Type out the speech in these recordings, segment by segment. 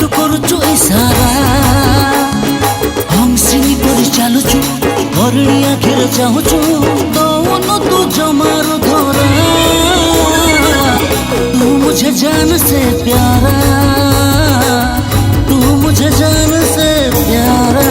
तू करुचु इशारा हंसिनी परि चालुचु हरिणी आखिरे चाहुचु दौन तू जमारू धरा तू मुझे जान से प्यारा तू मुझे जान से प्यारा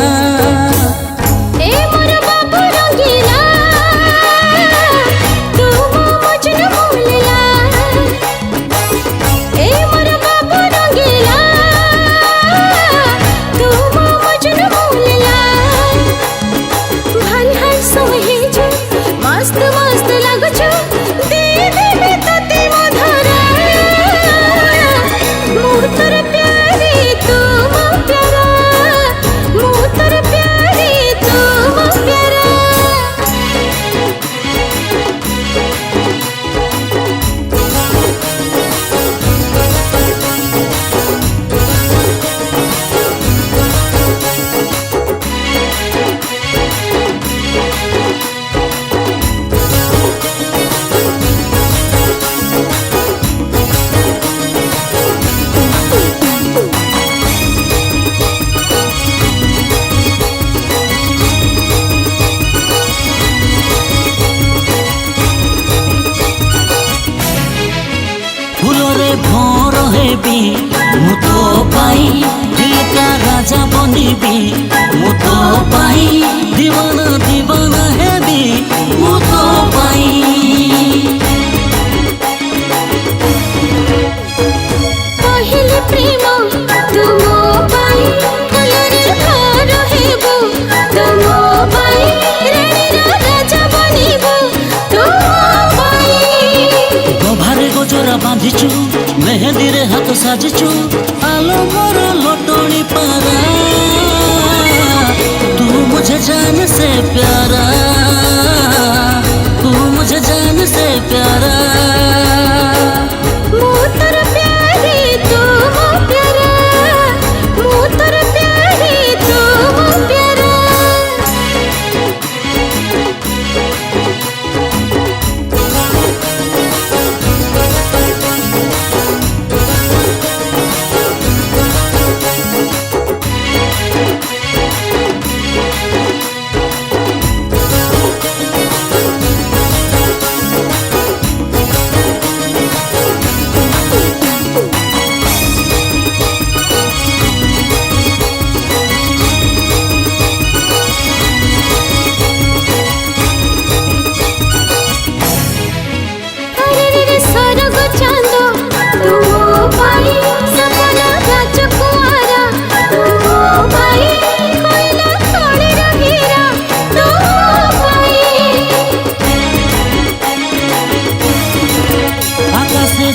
भोर हेबी मु तो पाई दिल का राजा बनिबी मु तो पाई दीवाना दीवाना हेबी मु तो पाई पहले प्रेम तुम पाई कलरे भोर हेबो तुम पाई रानी राजा बनिबो तुम पाई गभारे गजरा बांधिचु मेहंदी रे हाथ साजिचु आलो मोर लटोनी पारा तू मुझे जान से प्यारा तू मुझे जान से प्यारा मु तोर प्यारी तू मो प्यारा मु तोर प्यारी तू मो प्यारा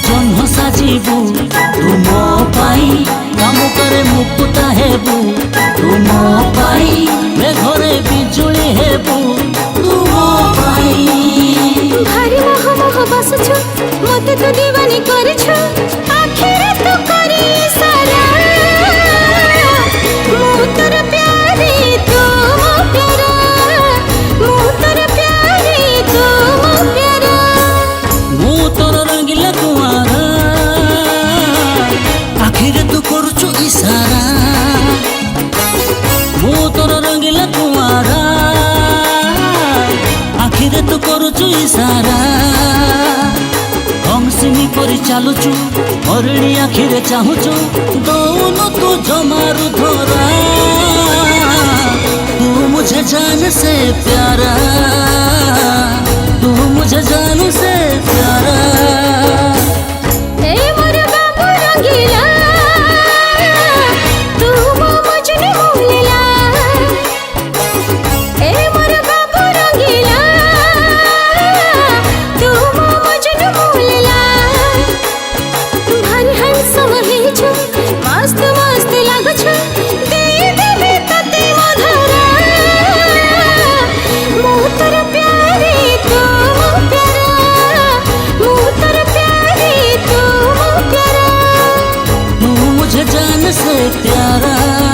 जन्म साजिबू तुम पाई काम करे मुकुटा हेबू तुम पाई मेघरे बिजुली हेबू तुम पाई भारी मोह मोह बसछु मते तो दीवानी करछु आखिरे तो करी सारा मु तोर प्यारी तू मो प्यारा मु तोर प्यारी तू मो प्यारा मु तोर रंगीला कुआरा आखिरे तू करुचु इशारा मु तोर रंगीला कुआरा आखिरे तू करुचु इशारा हंसिनी परि चालुचु हरिणी आखिरे चाहुचु दौन तू जमारू धरा तू मुझे जान से प्यारा तू मुझे जान से प्यारा जान से प्यारा।